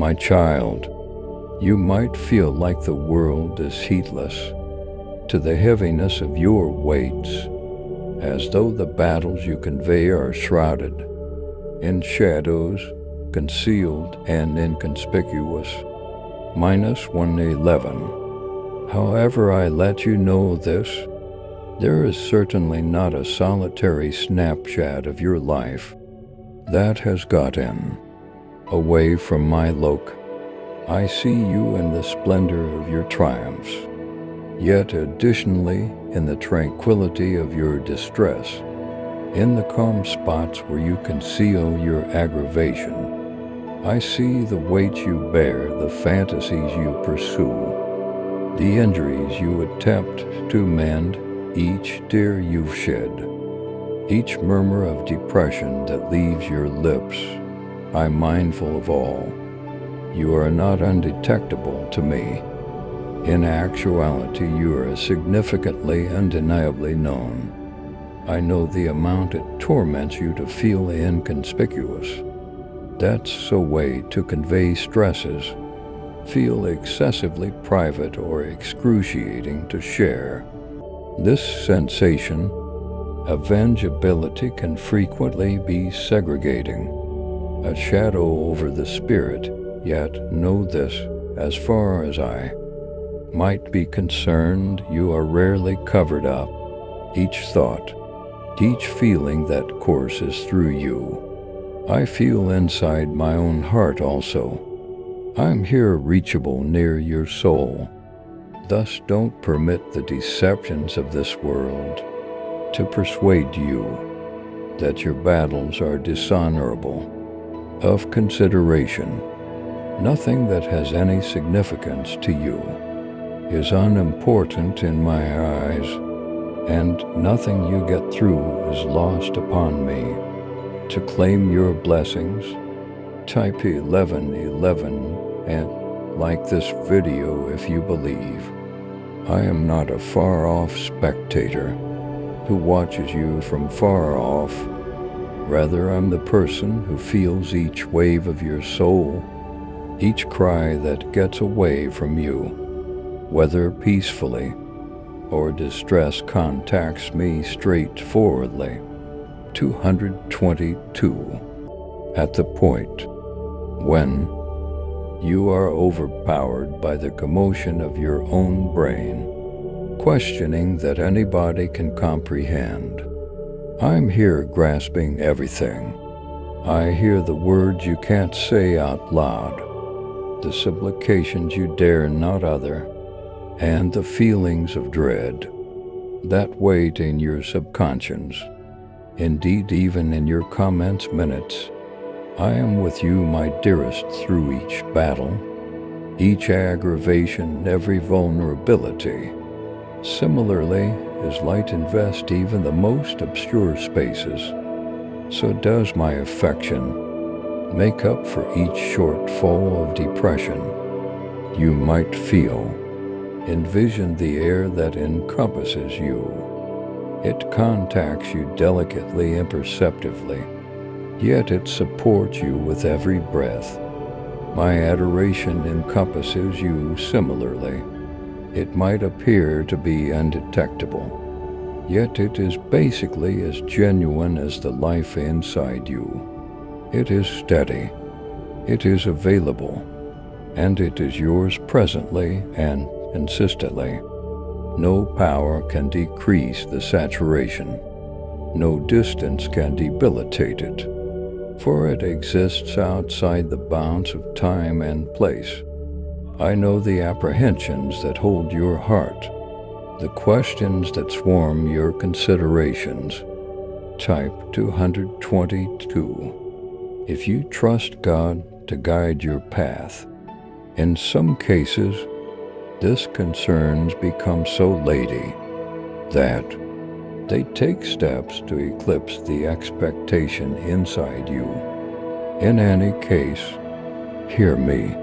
My child, you might feel like the world is heedless to the heaviness of your weights, as though the battles you convey are shrouded in shadows, concealed and inconspicuous. Minus 111. However, I let you know this. There is certainly not a solitary snapshot of your life that has gotten away from my look. I see you in the splendor of your triumphs, yet additionally in the tranquility of your distress, in the calm spots where you conceal your aggravation. I see the weight you bear, the fantasies you pursue, the injuries you attempt to mend, each tear you've shed, each murmur of depression that leaves your lips. I'm mindful of all. You are not undetectable to me. In actuality, you are significantly, undeniably known. I know the amount it torments you to feel inconspicuous. That's a way to convey stresses, feel excessively private or excruciating to share. This sensation of vengeability can frequently be segregating, a shadow over the spirit, yet know this, as far as I might be concerned, you are rarely covered up. Each thought, each feeling that courses through you, I feel inside my own heart also. I'm here reachable near your soul. Thus don't permit the deceptions of this world to persuade you that your battles are dishonorable of consideration. Nothing that has any significance to you is unimportant in my eyes, and nothing you get through is lost upon me. To claim your blessings, type 1111 and like this video if you believe. I am not a far-off spectator who watches you from far off. Rather, I'm the person who feels each wave of your soul, each cry that gets away from you, whether peacefully or distress contacts me straightforwardly. 222. At the point when you are overpowered by the commotion of your own brain, questioning that anybody can comprehend. I'm here grasping everything. I hear the words you can't say out loud, the supplications you dare not utter, and the feelings of dread that wait in your subconscious. Indeed, even in your comments minutes, I am with you, my dearest, through each battle, each aggravation, every vulnerability. Similarly, as light invests even the most obscure spaces, so does my affection make up for each shortfall of depression you might feel. Envision the air that encompasses you. It contacts you delicately, imperceptibly, yet it supports you with every breath. My adoration encompasses you similarly. It might appear to be undetectable, yet it is basically as genuine as the life inside you. It is steady, it is available, and it is yours presently and consistently. No power can decrease the saturation. No distance can debilitate it, for it exists outside the bounds of time and place. I know the apprehensions that hold your heart, the questions that swarm your considerations. Type 222. If you trust God to guide your path, in some cases, this concerns become so weighty that they take steps to eclipse the expectation inside you. In any case, hear me.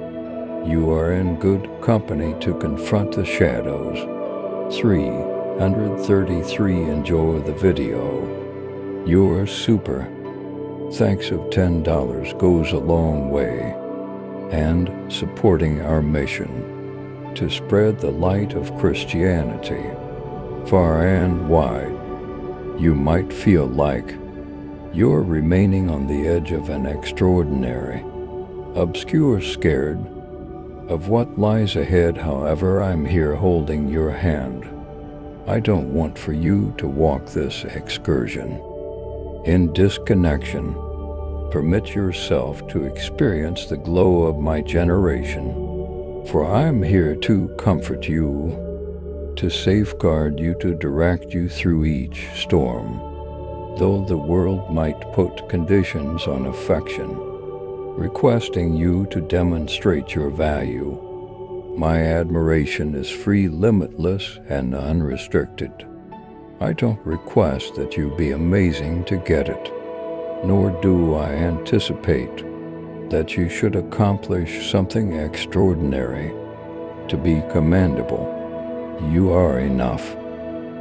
You are in good company to confront the shadows. 333. Enjoy the video. You're super. Thanks of $10 goes a long way. and supporting our mission to spread the light of Christianity far and wide. You might feel like you're remaining on the edge of an extraordinary, obscure, scared of what lies ahead. However, I'm here holding your hand. I don't want for you to walk this excursion in disconnection. Permit yourself to experience the glow of my generation, for I am here to comfort you, to safeguard you, to direct you through each storm. Though the world might put conditions on affection, requesting you to demonstrate your value, my admiration is free, limitless, and unrestricted. I don't request that you be amazing to get it, nor do I anticipate that you should accomplish something extraordinary to be commendable. You are enough,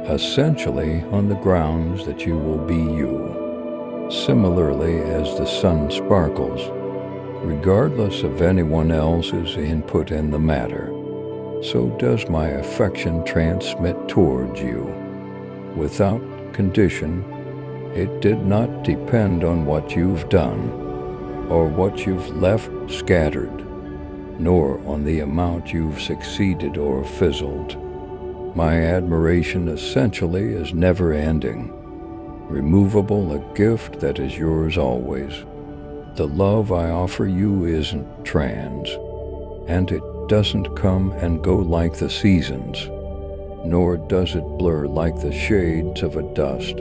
essentially on the grounds that you will be you. Similarly, as the sun sparkles, regardless of anyone else's input in the matter, so does my affection transmit towards you. Without condition, it did not depend on what you've done or what you've left scattered, nor on the amount you've succeeded or fizzled. My admiration essentially is never-ending, removable, a gift that is yours always. The love I offer you isn't trans, and it doesn't come and go like the seasons, nor does it blur like the shades of a dust.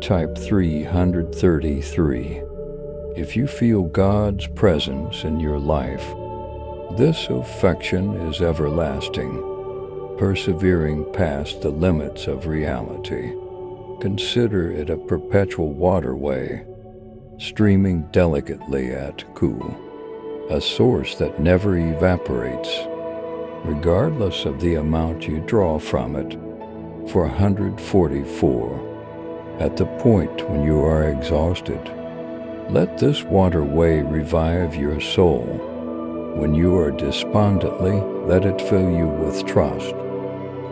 Type 333. If you feel God's presence in your life, this affection is everlasting, persevering past the limits of reality. Consider it a perpetual waterway, streaming delicately at cool, a source that never evaporates, regardless of the amount you draw from it. 444. At the point when you are exhausted, let this waterway revive your soul. When you are despondently, let it fill you with trust,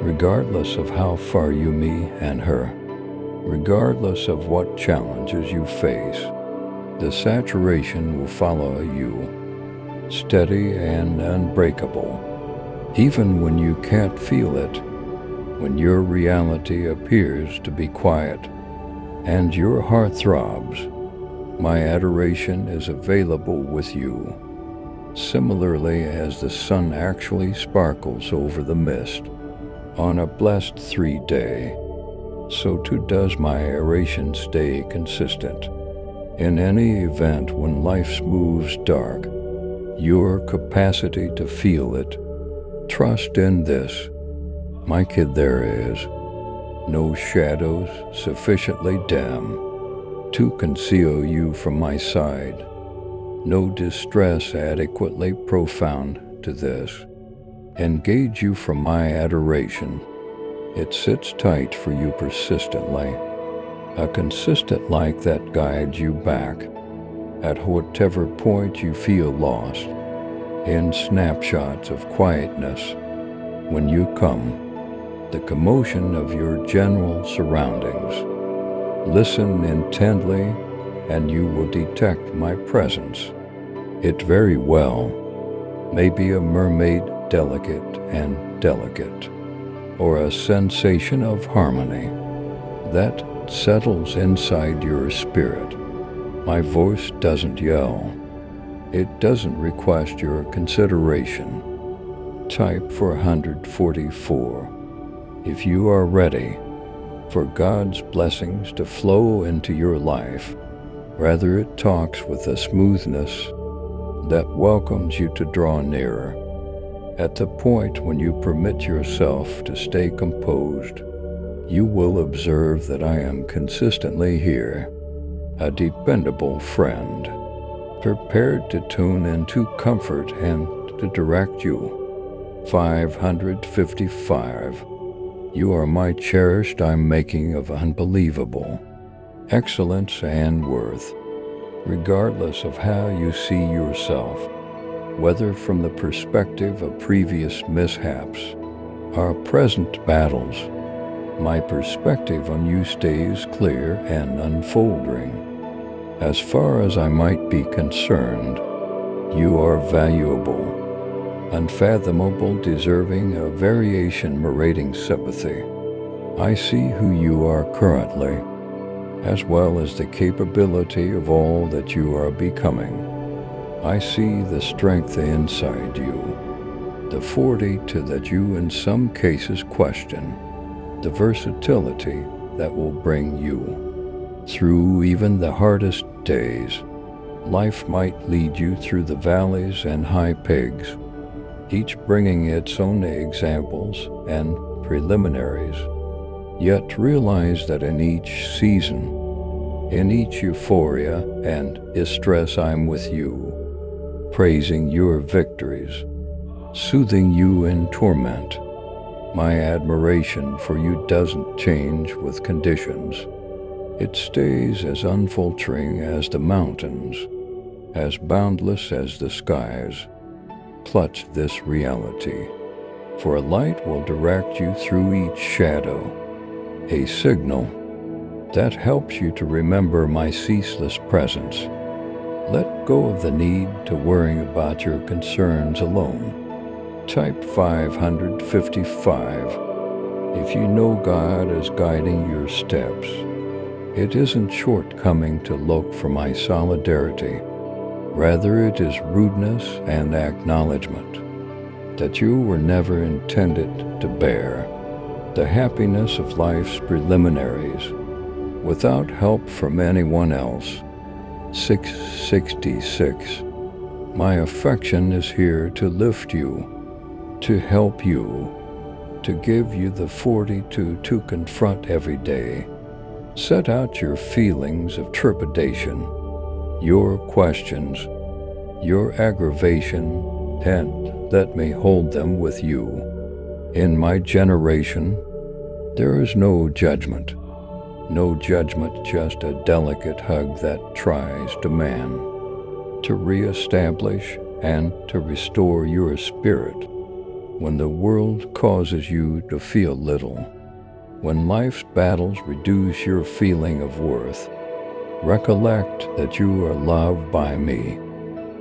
regardless of how far you meet and her, regardless of what challenges you face. The saturation will follow you, steady and unbreakable, even when you can't feel it, when your reality appears to be quiet and your heart throbs. My adoration is available with you. Similarly, as the sun actually sparkles over the mist on a blessed 3-day, so too does my adoration stay consistent. In any event, when life moves dark, your capacity to feel it, trust in this, my kid, there is no shadows sufficiently dim to conceal you from my side, no distress adequately profound to this engage you from my adoration. It sits tight for you persistently, a consistent light that guides you back at whatever point you feel lost, in snapshots of quietness. When you come, the commotion of your general surroundings, listen intently and you will detect my presence. It very well may be a mermaid, delicate and delicate, or a sensation of harmony that settles inside your spirit. My voice doesn't yell. It doesn't request your consideration. Type 444. If you are ready for God's blessings to flow into your life, rather it talks with a smoothness that welcomes you to draw nearer. At the point when you permit yourself to stay composed, you will observe that I am consistently here, a dependable friend, prepared to tune into comfort and to direct you. 555. You are my cherished I'm making of unbelievable excellence and worth, regardless of how you see yourself. whether from the perspective of previous mishaps or present battles. My perspective on you stays clear and unfolding. As far as I might be concerned, you are valuable, unfathomable, deserving of variation, meriting sympathy. I see who you are currently, as well as the capability of all that you are becoming. I see the strength inside you, the fortitude that you in some cases question, the versatility that will bring you through even the hardest days. Life might lead you through the valleys and high peaks, each bringing its own examples and preliminaries. Yet realize that in each season, in each euphoria and distress, I'm with you, praising your victories, soothing you in torment. My admiration for you doesn't change with conditions. It stays as unfaltering as the mountains, as boundless as the skies. Clutch this reality, for a light will direct you through each shadow, a signal that helps you to remember my ceaseless presence. Let go of the need to worry about your concerns alone. Type 555. If you know God is guiding your steps, it isn't shortcoming to look for my solidarity. Rather, it is rudeness and acknowledgement that you were never intended to bear the happiness of life's preliminaries without help from anyone else. 666. My affection is here to lift you, to help you, to give you the fortitude to confront every day. Set out your feelings of trepidation, your questions, your aggravation, and let me hold them with you. In my generation, there is no judgment. No judgment, just a delicate hug that tries to man, to reestablish and to restore your spirit. When the world causes you to feel little, when life's battles reduce your feeling of worth, recollect that you are loved by me,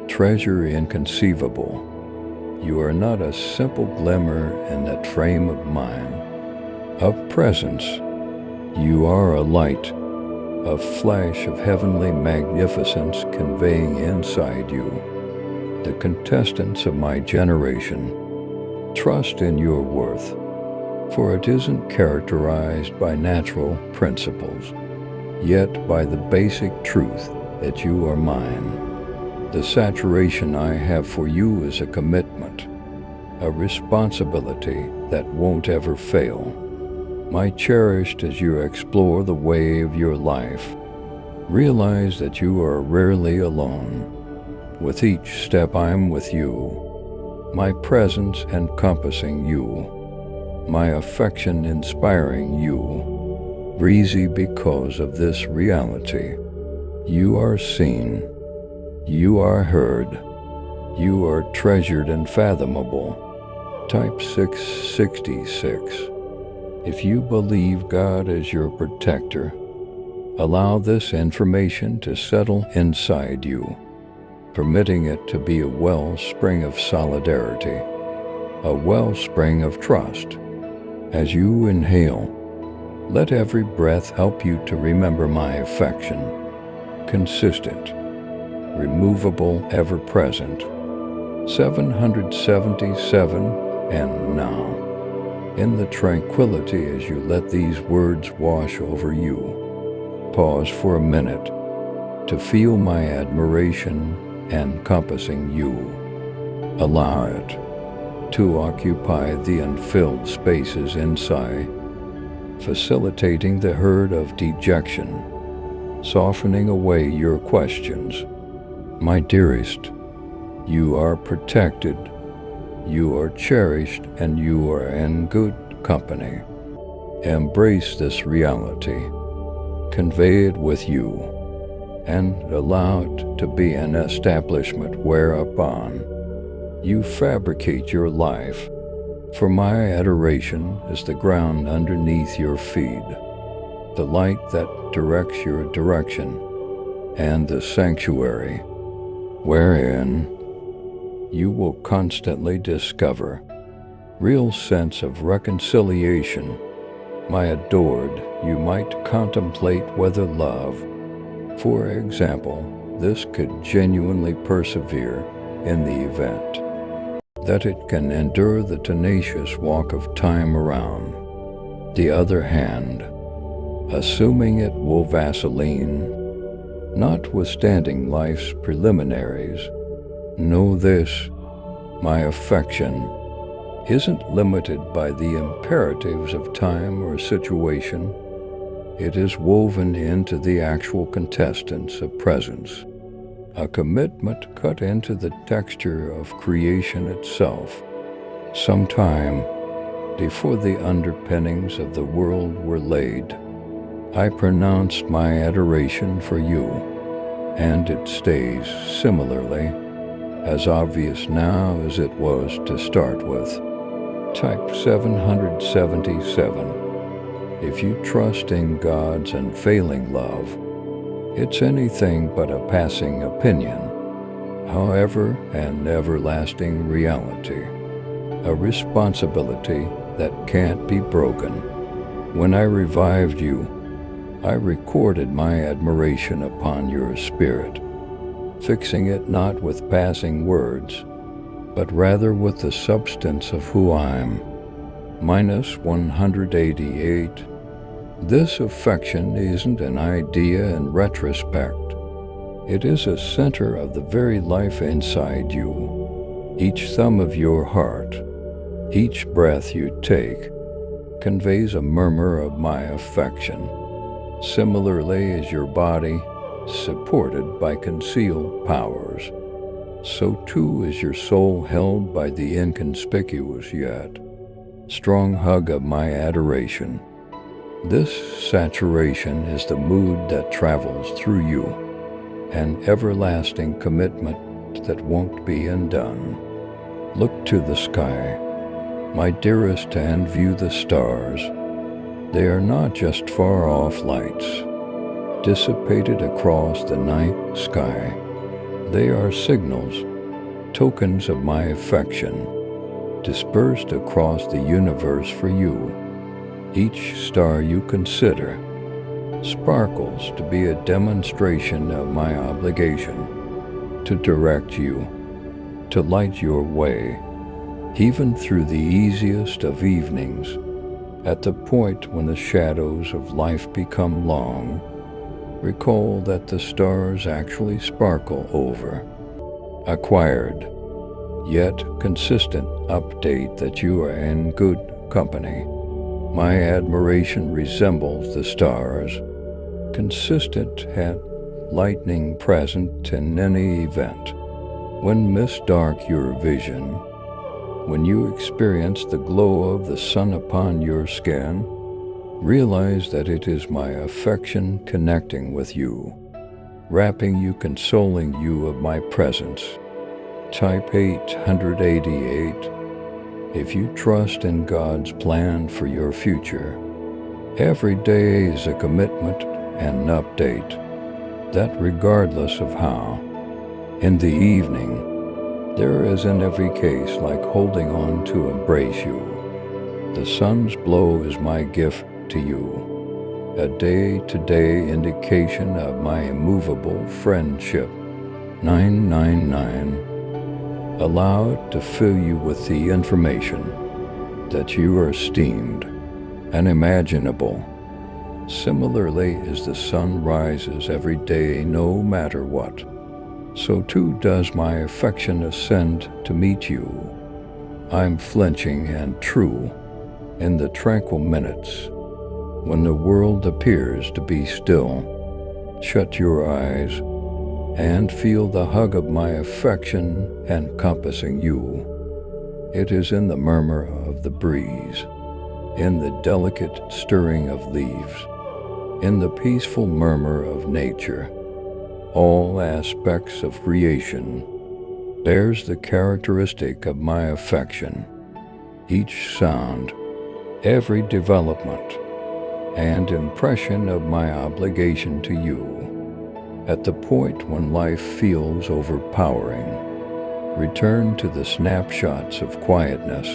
treasure inconceivable. You are not a simple glimmer in that frame of mine, of presence. You are a light, a flash of heavenly magnificence conveying inside you the contestants of my generation. Trust in your worth, for it isn't characterized by natural principles, yet by the basic truth that you are mine. The saturation I have for you is a commitment, a responsibility that won't ever fail. My cherished, as you explore the way of your life, realize that you are rarely alone. With each step I'm with you, my presence encompassing you, my affection inspiring you, breezy because of this reality. You are seen, you are heard, you are treasured and fathomable. Type 666. If you believe God is your protector, allow this information to settle inside you, permitting it to be a wellspring of solidarity, a wellspring of trust. As you inhale, let every breath help you to remember my affection, consistent, removable, ever-present. 777. And now, in the tranquility as you let these words wash over you, pause for a minute to feel my admiration encompassing you. Allow it to occupy the unfilled spaces inside, facilitating the herd of dejection, softening away your questions. My dearest, you are protected, you are cherished, and you are in good company. Embrace this reality, convey it with you, and allow it to be an establishment whereupon You fabricate your life, for my adoration is the ground underneath your feet, the light that directs your direction, and the sanctuary wherein you will constantly discover real sense of reconciliation. My adored, you might contemplate whether love, for example, this could genuinely persevere in the event that it can endure the tenacious walk of time around. The other hand, assuming it will vacillate, notwithstanding life's preliminaries, know this: my affection isn't limited by the imperatives of time or situation. It is woven into the actual contestants of presence, a commitment cut into the texture of creation itself. Sometime before the underpinnings of the world were laid, I pronounced my adoration for you, and it stays similarly as obvious now as it was to start with. Type 777. If you trust in God's unfailing love, it's anything but a passing opinion, however, an everlasting reality, a responsibility that can't be broken. When I revived you, I recorded my admiration upon your spirit, fixing it not with passing words, but rather with the substance of who I'm. Minus 188. This affection isn't an idea in retrospect. It is a center of the very life inside you. Each thumb of your heart, each breath you take, conveys a murmur of my affection. Similarly as your body, supported by concealed powers, so too is your soul held by the inconspicuous yet strong hug of my adoration. This saturation is the mood that travels through you, an everlasting commitment that won't be undone. Look to the sky, my dearest, and view the stars. They are not just far-off lights, dissipated across the night sky. They are signals, tokens of my affection, dispersed across the universe for you. Each star you consider sparkles to be a demonstration of my obligation to direct you, to light your way, even through the easiest of evenings. At the point when the shadows of life become long, recall that the stars actually sparkle over. Acquired, yet consistent update that you are in good company. My admiration resembles the stars, consistent and lightning present in any event. When mist dark your vision, when you experience the glow of the sun upon your skin, realize that it is my affection connecting with you, wrapping you, consoling you of my presence. Type 888. If you trust in God's plan for your future, every day is a commitment and an update, that regardless of how. In the evening, there is in every case like holding on to embrace you. The sun's glow is my gift to you, a day-to-day indication of my immovable friendship. 999. Allow it to fill you with the information that you are esteemed and imaginable. Similarly, as the sun rises every day no matter what, so too does my affection ascend to meet you. I'm flinching and true in the tranquil minutes when the world appears to be still. Shut your eyes and feel the hug of my affection encompassing you. It is in the murmur of the breeze, in the delicate stirring of leaves, in the peaceful murmur of nature. All aspects of creation bears the characteristic of my affection. Each sound, every development, and impression of my obligation to you. At the point when life feels overpowering, return to the snapshots of quietness,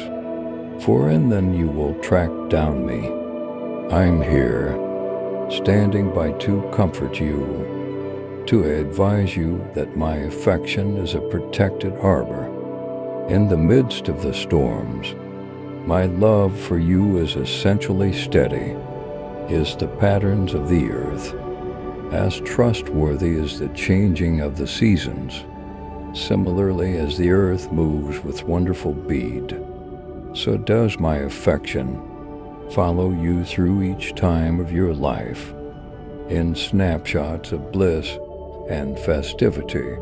for in them you will track down me. I'm here, standing by to comfort you, to advise you that my affection is a protected harbor. In the midst of the storms, my love for you is essentially steady, is the patterns of the earth, as trustworthy as the changing of the seasons. Similarly, as the earth moves with wonderful bead, so does my affection follow you through each time of your life, in snapshots of bliss and festivity.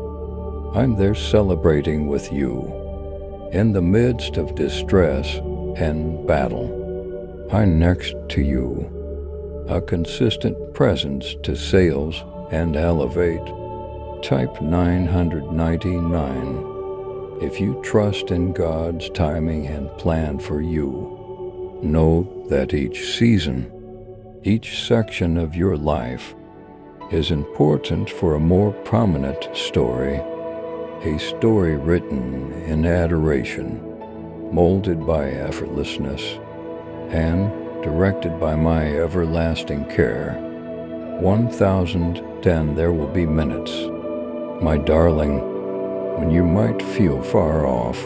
I'm there celebrating with you. In the midst of distress and battle, I'm next to you, a consistent presence to sales and elevate. Type 999. If you trust in God's timing and plan for you, know that each season, each section of your life is important for a more prominent story, a story written in adoration, molded by effortlessness, and directed by my everlasting care. 1010. There will be minutes, my darling, when you might feel far off,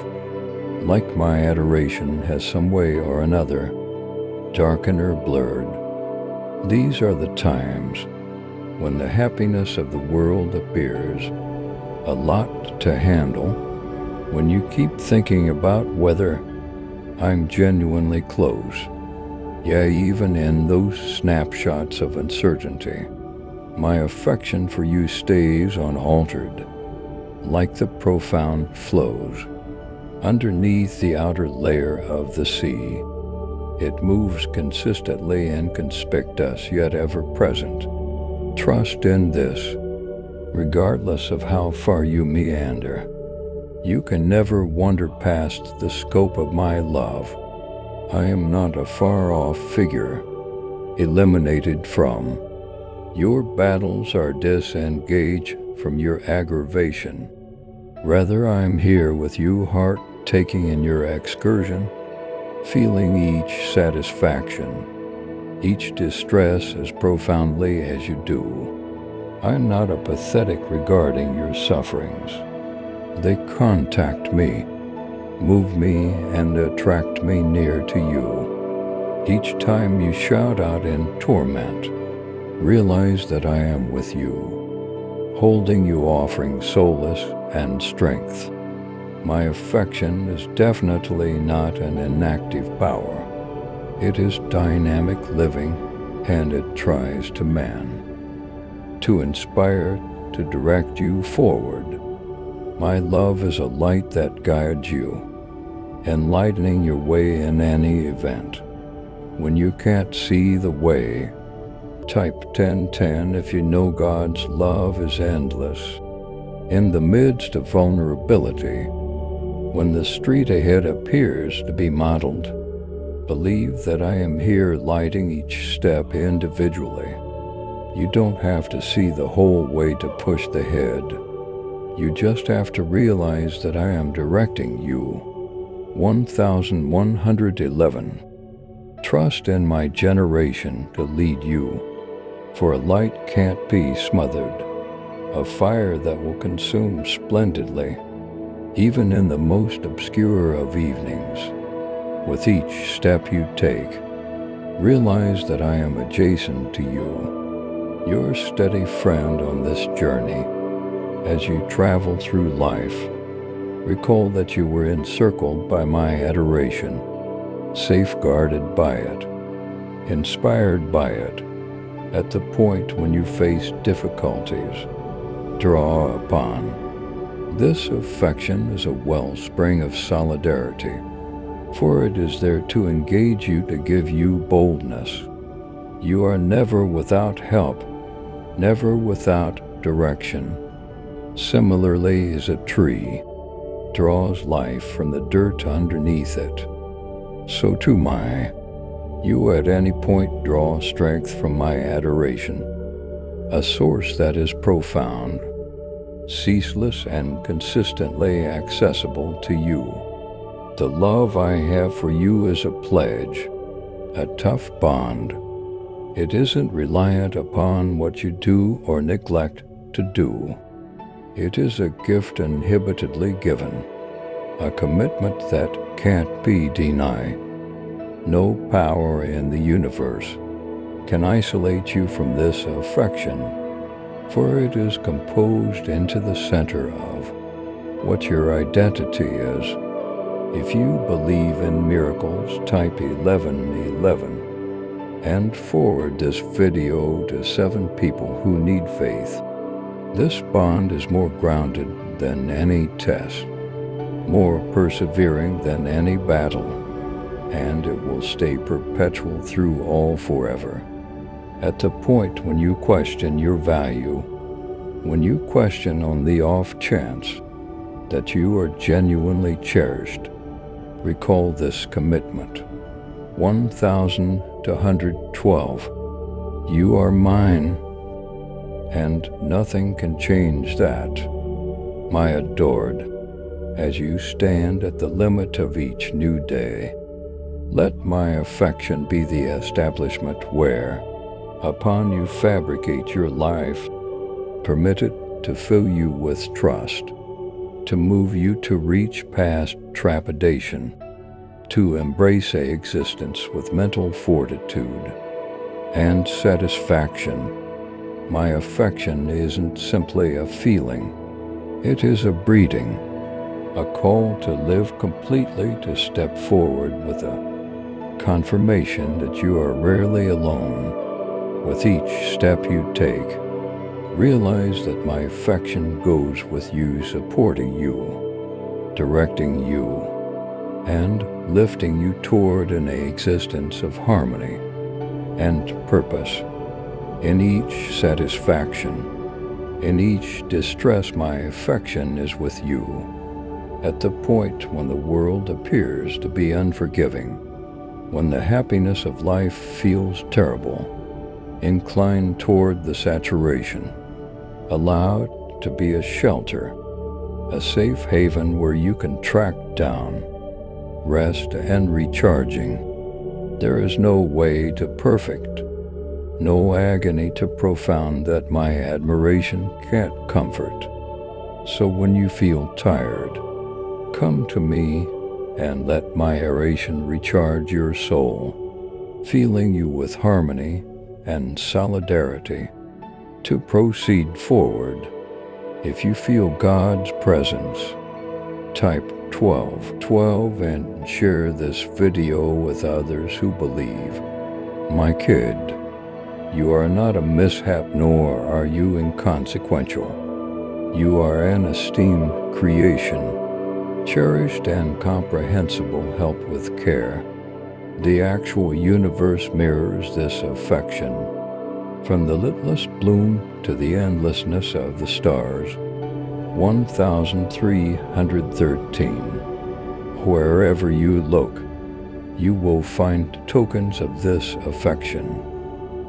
like my adoration has some way or another darkened or blurred. These are the times when the happiness of the world appears a lot to handle, when you keep thinking about whether I'm genuinely close. Yeah, even in those snapshots of uncertainty, my affection for you stays unaltered, like the profound flows underneath the outer layer of the sea. It moves consistently and conspicuous, yet ever present. Trust in this, regardless of how far you meander. You can never wander past the scope of my love. I am not a far-off figure, eliminated from your battles or disengaged from your aggravation. Rather, I'm here with you, heart taking in your excursion, feeling each satisfaction, each distress as profoundly as you do. I'm not apathetic regarding your sufferings. They contact me, move me, and attract me near to you. Each time you shout out in torment, realize that I am with you, holding you, offering solace and strength. My affection is definitely not an inactive power. It is dynamic living, and it tries to to inspire, to direct you forward. My love is a light that guides you, enlightening your way in any event. When you can't see the way, type 1010 if you know God's love is endless. In the midst of vulnerability, when the street ahead appears to be mottled, believe that I am here lighting each step individually. You don't have to see the whole way to push the head. You just have to realize that I am directing you. 1111. Trust in my generation to lead you, for a light can't be smothered, a fire that will consume splendidly, even in the most obscure of evenings. With each step you take, realize that I am adjacent to you, your steady friend on this journey. As you travel through life, recall that you were encircled by my adoration, safeguarded by it, inspired by it. At the point when you face difficulties, draw upon. This affection is a wellspring of solidarity, for it is there to engage you, to give you boldness. You are never without help, never without direction. Similarly is a tree. draws life from the dirt underneath it, so too you at any point draw strength from my adoration, a source that is profound, ceaseless, and consistently accessible to you. The love I have for you is a pledge, a tough bond. It isn't reliant upon what you do or neglect to do. It is a gift inhibitedly given, a commitment that can't be denied. No power in the universe can isolate you from this affection, for it is composed into the center of what your identity is. If you believe in miracles, type 1111 and forward this video to 7 people who need faith. This bond is more grounded than any test, more persevering than any battle, and it will stay perpetual through all forever. At the point when you question your value, when you question on the off chance that you are genuinely cherished, recall this commitment. 1112. You are mine, and nothing can change that. My adored, as you stand at the limit of each new day, let my affection be the establishment where, upon you fabricate your life, permit it to fill you with trust, to move you to reach past trepidation, to embrace a existence with mental fortitude and satisfaction. My affection isn't simply a feeling, it is a breeding, a call to live completely, to step forward with a confirmation that you are rarely alone. With each step you take, realize that my affection goes with you, supporting you, directing you, and lifting you toward an existence of harmony and purpose. In each satisfaction, in each distress, my affection is with you. At the point when the world appears to be unforgiving, when the happiness of life feels terrible, incline toward the saturation. Allow it to be a shelter, a safe haven where you can track down, rest, and recharging. There is no way to perfect, no agony too profound that my admiration can't comfort. So when you feel tired, come to me and let my adoration recharge your soul, filling you with harmony and solidarity to proceed forward. If you feel God's presence, type 1212 and share this video with others who believe. My kid, you are not a mishap, nor are you inconsequential. You are an esteemed creation, cherished and comprehensible. Help with care. The actual universe mirrors this affection, from the littlest bloom to the endlessness of the stars. 1313. Wherever you look, you will find tokens of this affection,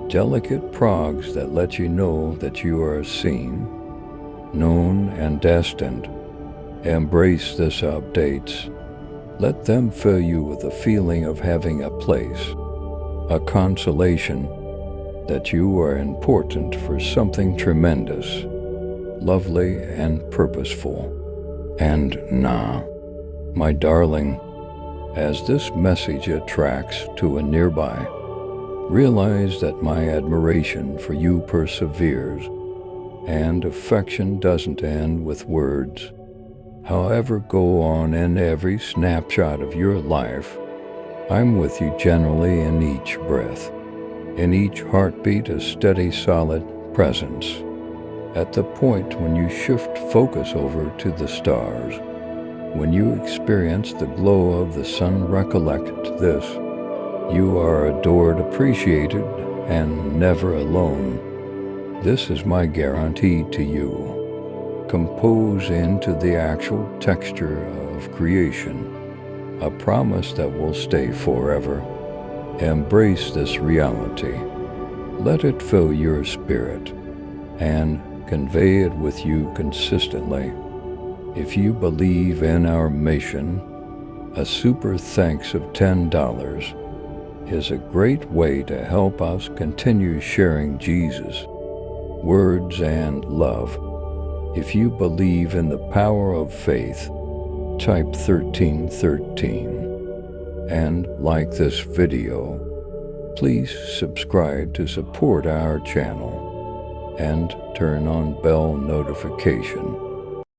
delicate progs that let you know that you are seen, known, and destined. Embrace this updates. Let them fill you with a feeling of having a place, a consolation that you are important for something tremendous, lovely, and purposeful. And now, my darling, as this message attracts to a nearby, realize that my admiration for you perseveres, and affection doesn't end with words. However, go on in every snapshot of your life. I'm with you generally in each breath, in each heartbeat, a steady, solid presence. At the point when you shift focus over to the stars, when you experience the glow of the sun, recollect this: you are adored, appreciated, and never alone. This is my guarantee to you. compose into the actual texture of creation, a promise that will stay forever. Embrace this reality. Let it fill your spirit and convey it with you consistently. If you believe in our mission, a super thanks of $10 is a great way to help us continue sharing Jesus' words and love. If you believe in the power of faith, type 1313 and like this video. Please subscribe to support our channel and turn on bell notification